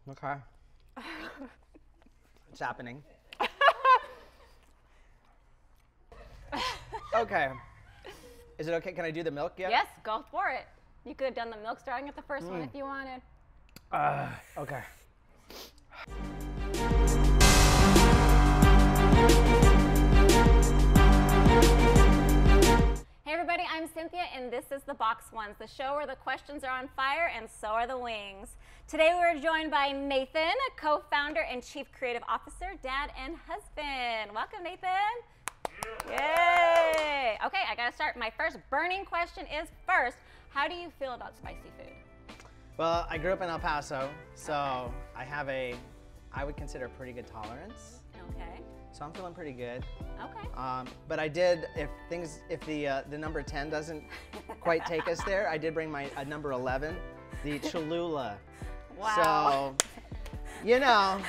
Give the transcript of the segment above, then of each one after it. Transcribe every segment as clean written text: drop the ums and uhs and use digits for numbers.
Okay. It's happening. Okay. Is it okay? Can I do the milk yet? Yes, go for it. You could have done the milk starting at the first one if you wanted. Okay. Hey everybody, I'm Cynthia and this is The Box Ones, the show where the questions are on fire and so are the wings. Today we're joined by Nathan, co-founder and chief creative officer, dad and husband. Welcome, Nathan. Yay! Okay, I gotta start. My first burning question is first, how do you feel about spicy food? Well, I grew up in El Paso, so I have I would consider pretty good tolerance. Okay. So I'm feeling pretty good. Okay. But I did, if the number 10 doesn't quite take us there, I did bring my number 11, the Cholula. Wow. So, you know,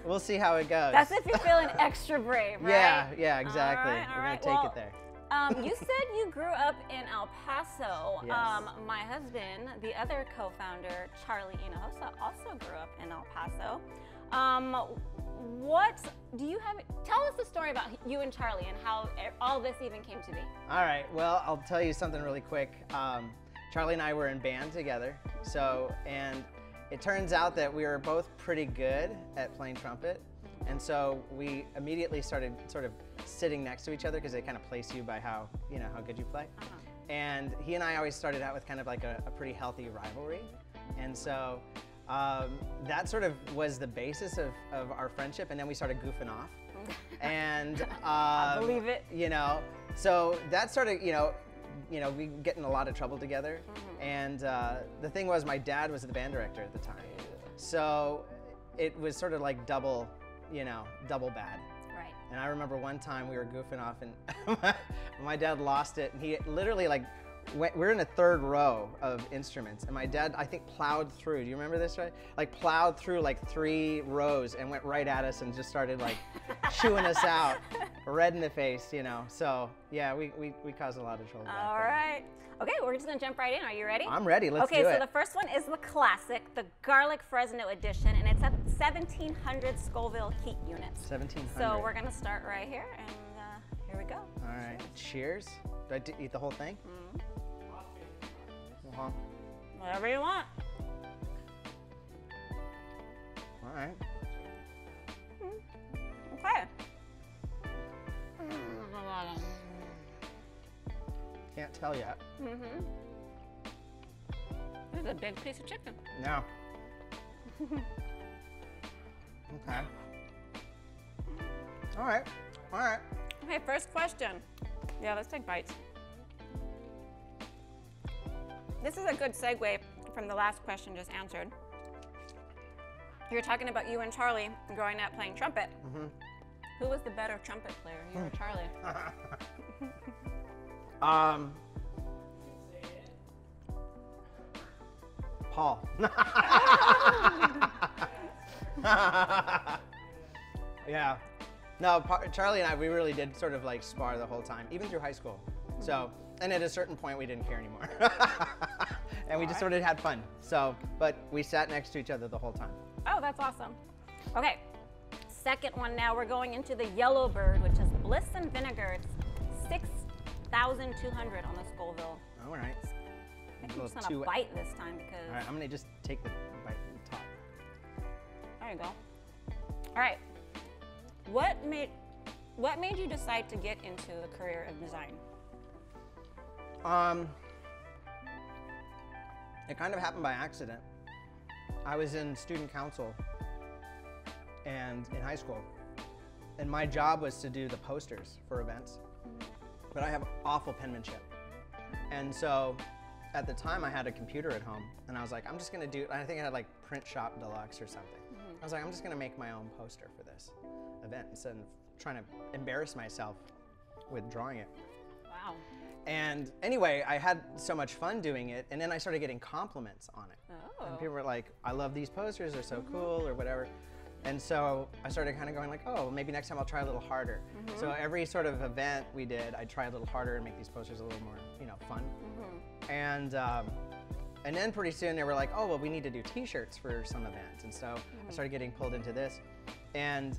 we'll see how it goes. That's if you're feeling extra brave, right? Yeah, exactly. All We're right. gonna take it there. You said you grew up in El Paso. Yes. My husband, the other co-founder, Charlie Hinojosa, also grew up in El Paso. Tell us the story about you and Charlie and how all this even came to be. All right, well, I'll tell you something really quick. Charlie and I were in band together, and it turns out that we were both pretty good at playing trumpet, and so we immediately started sort of sitting next to each other because they kind of place you by how good you play. And he and I always started out with kind of like a pretty healthy rivalry, and so that sort of was the basis of our friendship, and then we started goofing off. And I believe it. So that started, we get in a lot of trouble together. And the thing was, my dad was the band director at the time, so it was sort of like double bad. Right. And I remember one time we were goofing off, and my dad lost it, and he literally we're in a third row of instruments, and my dad, I think, plowed through. Do you remember this, right? Like plowed through like 3 rows and went right at us and just started like chewing us out, red in the face, So yeah, we caused a lot of trouble. All right. Okay, we're just gonna jump right in. Are you ready? I'm ready. Let's do it. Okay, so the first one is the classic, the garlic Fresno edition, and it's at 1,700 Scoville heat units. 1,700. So we're gonna start right here, and here we go. All right. Cheers. Do I eat the whole thing? Whatever you want. All right. Okay. Can't tell yet. This is a big piece of chicken. No. Okay. All right. All right. Okay, first question. Yeah, let's take bites. This is a good segue from the last question just answered. You were talking about you and Charlie growing up playing trumpet. Who was the better trumpet player, you or Charlie? Paul. Yeah. No, Charlie and I, we really did sort of like spar the whole time, even through high school. So, and at a certain point, we didn't care anymore. And we just sort of had fun. So, but we sat next to each other the whole time. Oh, that's awesome. Okay, second one now. We're going into the yellow bird, which is bliss and vinegar. It's 6,200 on the Scoville. All right. I think I'm just gonna bite this time because. All right, I'm gonna just take the bite from the top. There you go. All right. What made you decide to get into the career of design? It kind of happened by accident. I was in student council and in high school, and my job was to do the posters for events, but I have awful penmanship. And so at the time I had a computer at home, and I was like, I'm just gonna I think I had like Print Shop Deluxe or something. I was like, I'm just gonna make my own poster for this event instead of trying to embarrass myself with drawing it. Wow. And anyway, I had so much fun doing it, and then I started getting compliments on it. Oh. And people were like, I love these posters, they're so cool, or whatever. And so I started kind of going like, oh, maybe next time I'll try a little harder. So every sort of event we did, I'd try a little harder and make these posters a little more, fun. And And then pretty soon they were like, oh, well, we need to do t-shirts for some events. And so I started getting pulled into this. And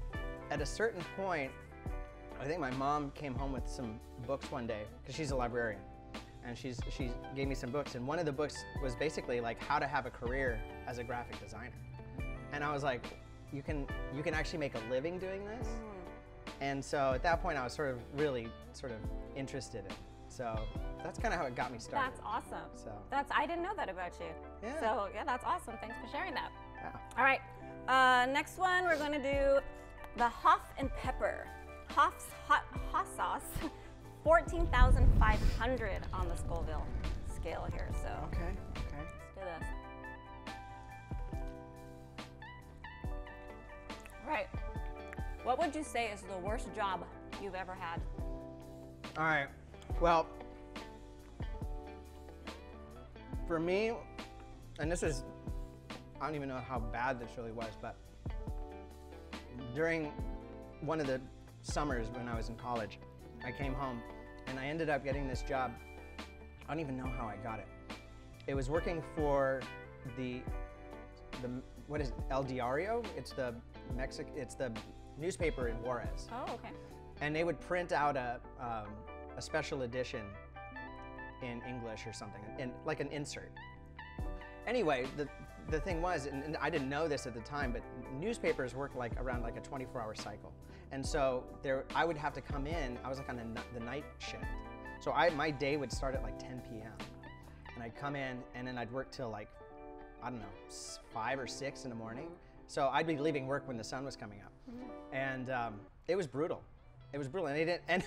at a certain point, I think my mom came home with some books one day, because she's a librarian. And she gave me some books. And one of the books was basically like how to have a career as a graphic designer. And I was like, you can actually make a living doing this? And so at that point, I was really interested in it. So that's kind of how it got me started. That's awesome. So I didn't know that about you. Yeah. So yeah, that's awesome. Thanks for sharing that. Yeah. All right, next one, we're gonna do the Hoff and Pepper. Hoff's hot sauce, 14,500 on the Scoville scale here. So Okay. let's do this. All right, what would you say is the worst job you've ever had? All right. Well, for me, and this is, I don't even know how bad this really was, but during one of the summers when I was in college, I came home and I ended up getting this job. I don't even know how I got it. It was working for the what is it, El Diario? It's the newspaper in Juarez. Oh, okay. And they would print out a special edition in English or something, like an insert. Anyway, the thing was, and I didn't know this at the time, but newspapers work around a 24-hour cycle. And so I would have to come in, I was like on the night shift. So my day would start at like 10 p.m. And I'd come in and then I'd work till like, I don't know, 5 or 6 in the morning. So I'd be leaving work when the sun was coming up. And it was brutal. It was brutal, and they didn't,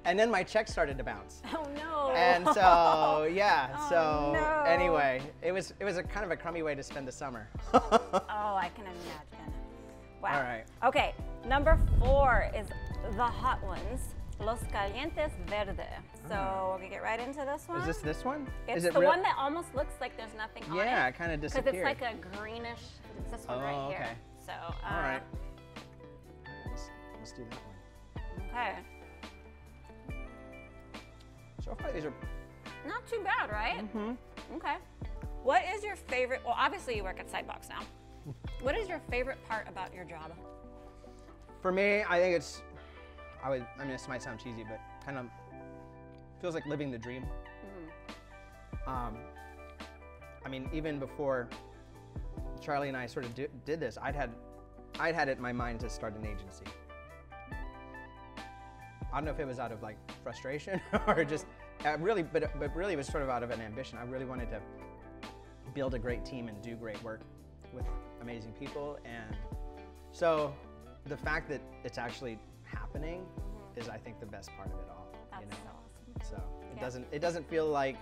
and then my check started to bounce. Oh no! And so yeah, no. Anyway, it was a kind of a crummy way to spend the summer. Oh, I can imagine. Wow. All right. Okay, number 4 is the hot ones, Los Calientes Verde. So we're gonna get right into this one. Is this one? It's is it the one that almost looks like there's nothing on it. Yeah, it kind of disappeared. Because it's like a greenish. It's this one right here. Okay. So. All right. Let's do that one. Okay. So far, these are not too bad, right? Mm-hmm. Okay. What is your favorite? Well, obviously you work at Sightbox now. What is your favorite part about your job? For me, I think it's. I mean, this might sound cheesy, but kind of feels like living the dream. I mean, even before Charlie and I sort of did this, I'd had it in my mind to start an agency. I don't know if it was out of like frustration or just really, but really it was sort of out of an ambition. I really wanted to build a great team and do great work with amazing people. And so the fact that it's actually happening is, I think, the best part of it all. That's you know? so awesome. So it doesn't feel like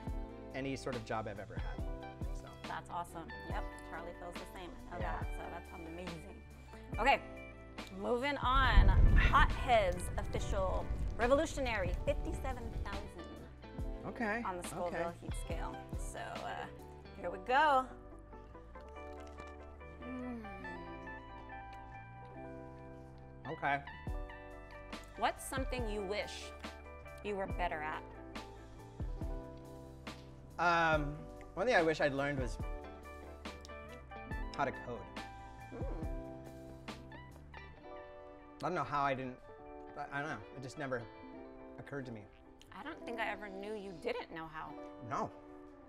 any sort of job I've ever had. So that's awesome. Yep, Charlie feels the same. I know Yeah. that. So that's amazing. Okay, moving on. Hotheads official revolutionary 57,000. Okay. On the Scoville heat scale. So here we go. Okay. What's something you wish you were better at? One thing I wish I'd learned was how to code. I don't know how I don't know. It just never occurred to me. I don't think I ever knew you didn't know how. No,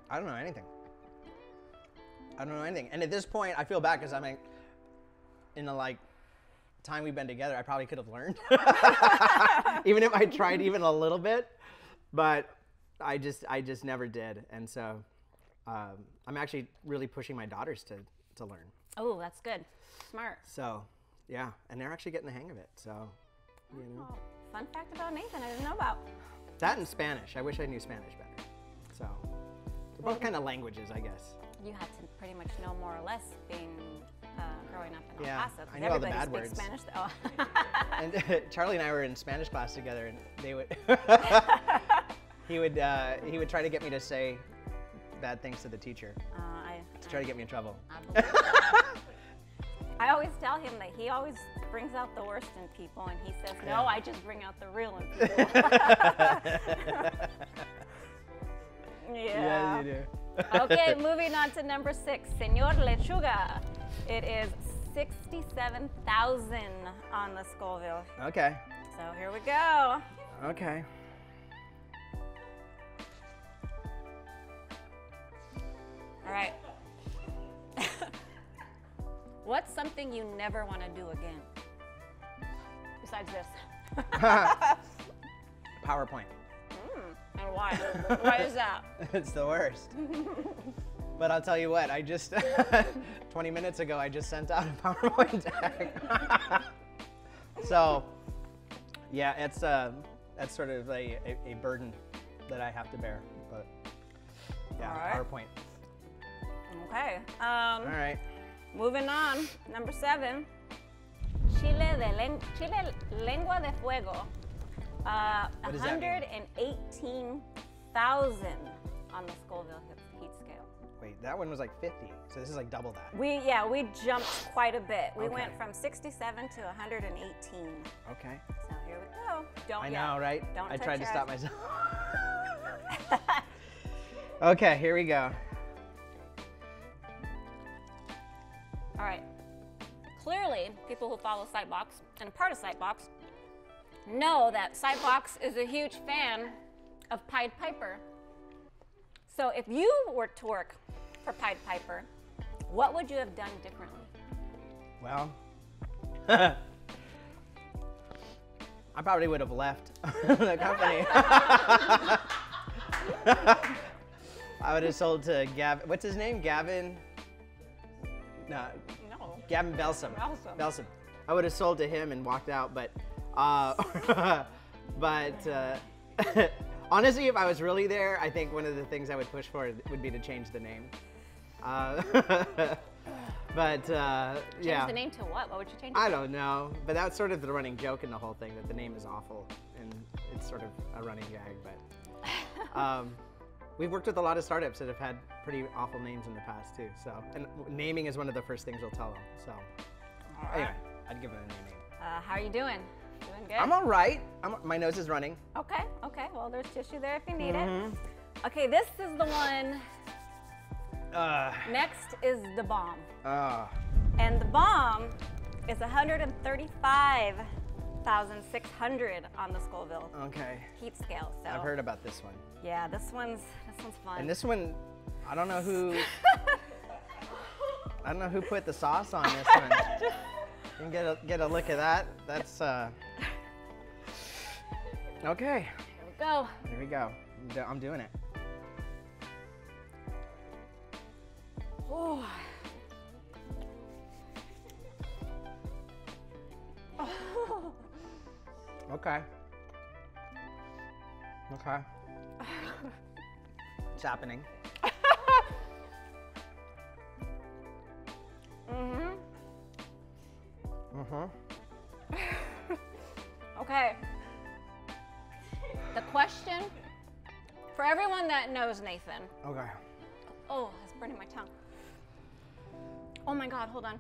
I don't know anything. I don't know anything. And at this point, I feel bad because I'm like, in the time we've been together, I probably could have learned. Even if I tried even a little bit, but I just never did. And so I'm actually really pushing my daughters to learn. Oh, that's good. Smart. So yeah, and they're actually getting the hang of it. So, you know. Oh, fun fact about Nathan I didn't know about. That and Spanish. I wish I knew Spanish better. So they're both kind of languages, I guess. You had to pretty much know more or less being growing up in El Yeah, Paso. I know all the bad Everybody speaks words. Spanish. Oh. And Charlie and I were in Spanish class together, and they would he would try to get me to say bad things to the teacher to try to get me in trouble. I believe I always tell him that he always brings out the worst in people, and he says, no, I just bring out the real in people. Yeah, you do. Okay, moving on to number 6, Señor Lechuga. It is 67,000 on the Scoville. Okay. So here we go. Okay. All right. What's something you never want to do again? Besides this. PowerPoint. And why? Why is that? It's the worst. But I'll tell you what, I just, 20 minutes ago, I just sent out a PowerPoint deck. So, yeah, that's sort of a burden that I have to bear. But, yeah, All right. PowerPoint. Okay. All right. Moving on, number 7, Chile Lengua de Fuego. What does that mean? 118,000 on the Scoville heat scale. Wait, that one was like 50, so this is like double that. We jumped quite a bit. We Okay. went from 67 to 118. Okay. So here we go. Don't I yet. know, right? Don't I touch tried to your stop eyes. myself. Okay, here we go. All right. Clearly, people who follow Sightbox and are part of Sightbox know that Sightbox is a huge fan of Pied Piper. So if you were to work for Pied Piper, what would you have done differently? Well, I probably would have left the company. I would have sold to Gavin. What's his name? Gavin? No, Gavin Belsom. Belsom. I would have sold to him and walked out, but honestly, if I was really there, I think one of the things I would push for would be to change the name. But yeah. Change the name to what? What would you change it I to? don't know, but that's sort of the running joke in the whole thing, that the name is awful, and it's sort of a running gag, but we've worked with a lot of startups that have had pretty awful names in the past too, so, and naming is one of the first things we'll tell them, so. All right. Anyway, I'd give it a name. How are you doing? Doing good? I'm all right. My nose is running. Okay, well, there's tissue there if you need Mm-hmm. it. Okay, this is the one. Uh, Next is the bomb. uh, And the bomb is 135,600 on the Scoville okay. heat scale. So I've heard about this one. yeah, this one's fun. And this one, I don't know who, put the sauce on this one. You can get a look at that. That's, okay. Here we go. Here we go. I'm doing it. Oh. Okay. Okay. It's happening. Mm-hmm. Mm-hmm. Okay. The question for everyone that knows Nathan. Okay. Oh, it's burning my tongue. Oh my God, hold on.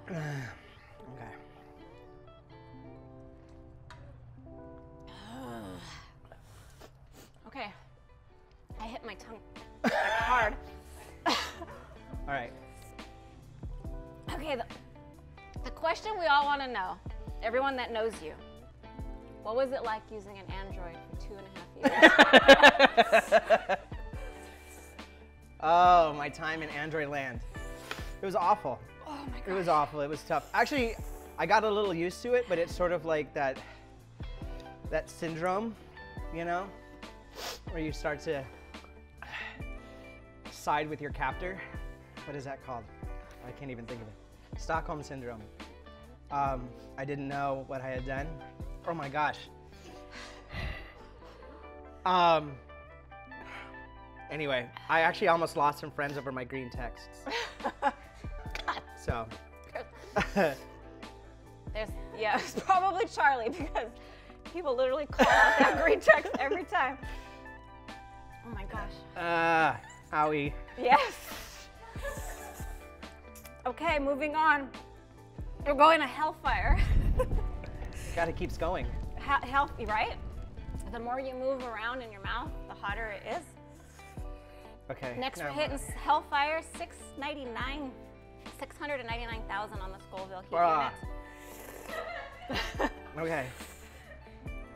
Okay. Okay. I hit my tongue like hard. All right. Okay, the question we all want to know, everyone that knows you, what was it like using an Android for 2.5 years? Oh, my time in Android land. It was awful. Oh my God. It was awful. It was tough. Actually, I got a little used to it, but it's sort of like that syndrome, you know, where you start to side with your captor. What is that called? I can't even think of it. Stockholm syndrome. I didn't know what I had done. Oh my gosh. Anyway, I actually almost lost some friends over my green texts. So. It's probably Charlie, because people literally call out that green text every time. Oh my gosh. Owie. Yes. Okay, moving on. We're going to hellfire. Gotta keeps going. Healthy, right? The more you move around in your mouth, the hotter it is. Okay. Next no. we're hitting Hellfire, 699,000 on the Scoville heat unit. Okay.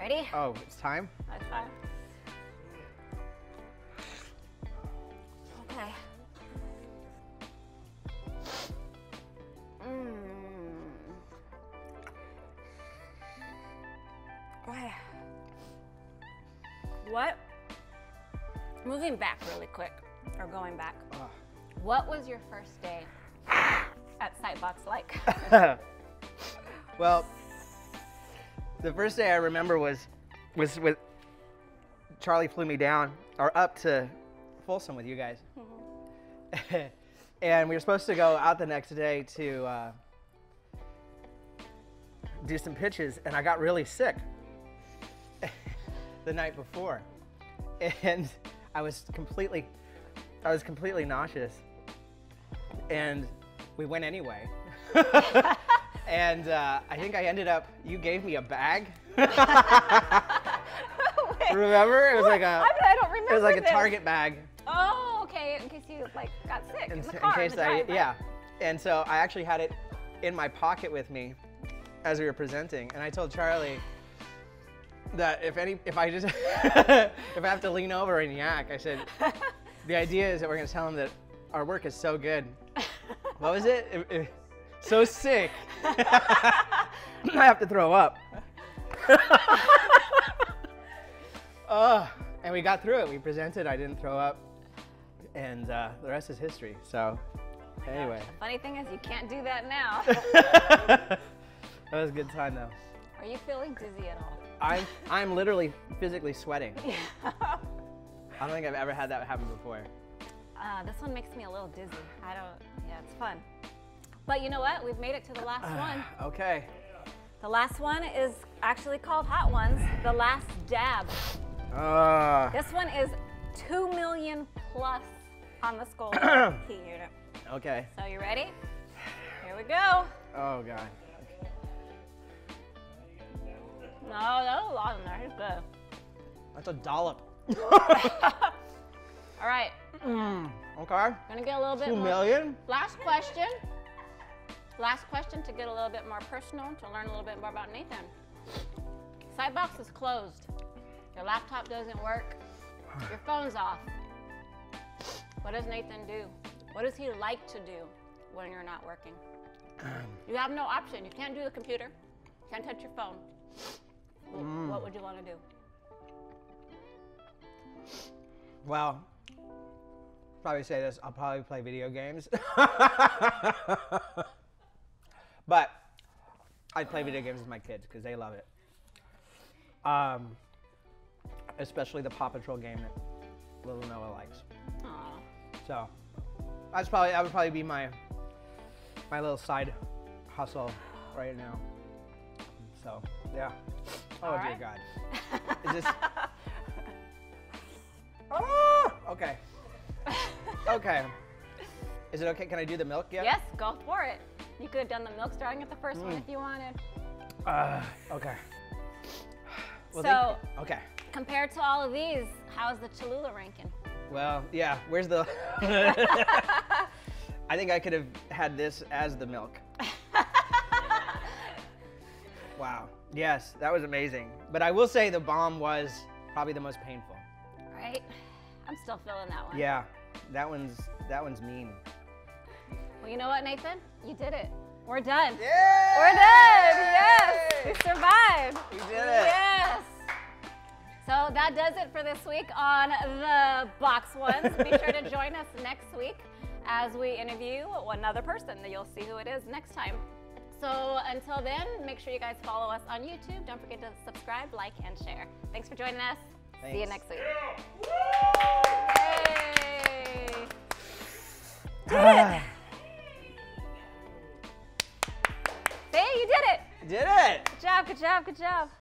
Ready? Oh, it's time? That's fine. Okay. Okay. What? Moving back really quick, or going back. What was your first day at Sightbox like? Well, the first day I remember was with Charlie flew me down or up to Folsom with you guys. And we were supposed to go out the next day to do some pitches, and I got really sick the night before, and I was completely nauseous, and we went anyway. And I think I ended up, you gave me a bag. Remember? It was like a, I don't remember. it was like a this. Target bag. Oh, okay, in case you like got sick in the car. In case the drive, right? yeah. And so I actually had it in my pocket with me as we were presenting, and I told Charlie that if I just if I have to lean over and yak, I said the idea is that we're gonna tell him that our work is so good. What was it? So sick. I have to throw up. And we got through it. We presented. I didn't throw up, and the rest is history. So, anyway. The funny thing is, you can't do that now. That was a good time, though. Are you feeling dizzy at all? I'm literally physically sweating. Yeah. I don't think I've ever had that happen before. This one makes me a little dizzy. Yeah, it's fun. But you know what? We've made it to the last one. Okay. The last one is actually called Hot Ones, The Last Dab. This one is 2 million plus on the Scoville heat unit. Okay. So you ready? Here we go. Oh, God. No, that was a lot in there. He's good. That's a dollop. All right. Okay. Gonna get a little bit 2 more. million? Last question. Last question to get a little bit more personal, to learn a little bit more about Nathan. Sightbox is closed. Your laptop doesn't work. Your phone's off. What does Nathan do? What does he like to do when you're not working? You have no option. You can't do the computer. You can't touch your phone. What would you want to do? Well, probably say this. I'll probably play video games. But I'd play video games with my kids because they love it. Especially the Paw Patrol game that little Noah likes. Aww. So that would probably be my little side hustle right now. So yeah. Oh, All dear right. God. Is this? Oh, okay. Okay. Is it okay? Can I do the milk yet? Yes, go for it. You could have done the milk starting at the first one if you wanted. Okay. Well, So, okay. compared to all of these, how's the Cholula ranking? Well, yeah. Where's the? I think I could have had this as the milk. Wow. Yes, that was amazing. But I will say the bomb was probably the most painful. Right? I'm still feeling that one. Yeah, that one's mean. Well, you know what, Nathan? You did it. We're done. Yeah! We're done. Yes. We survived. We did it. Yes. So that does it for this week on the Box Ones. Be sure to join us next week as we interview another person. You'll see who it is next time. So until then, make sure you guys follow us on YouTube. Don't forget to subscribe, like, and share. Thanks for joining us. Thanks. See you next week. Yay! Did it! See, you did it! Did it! Good job, good job, good job.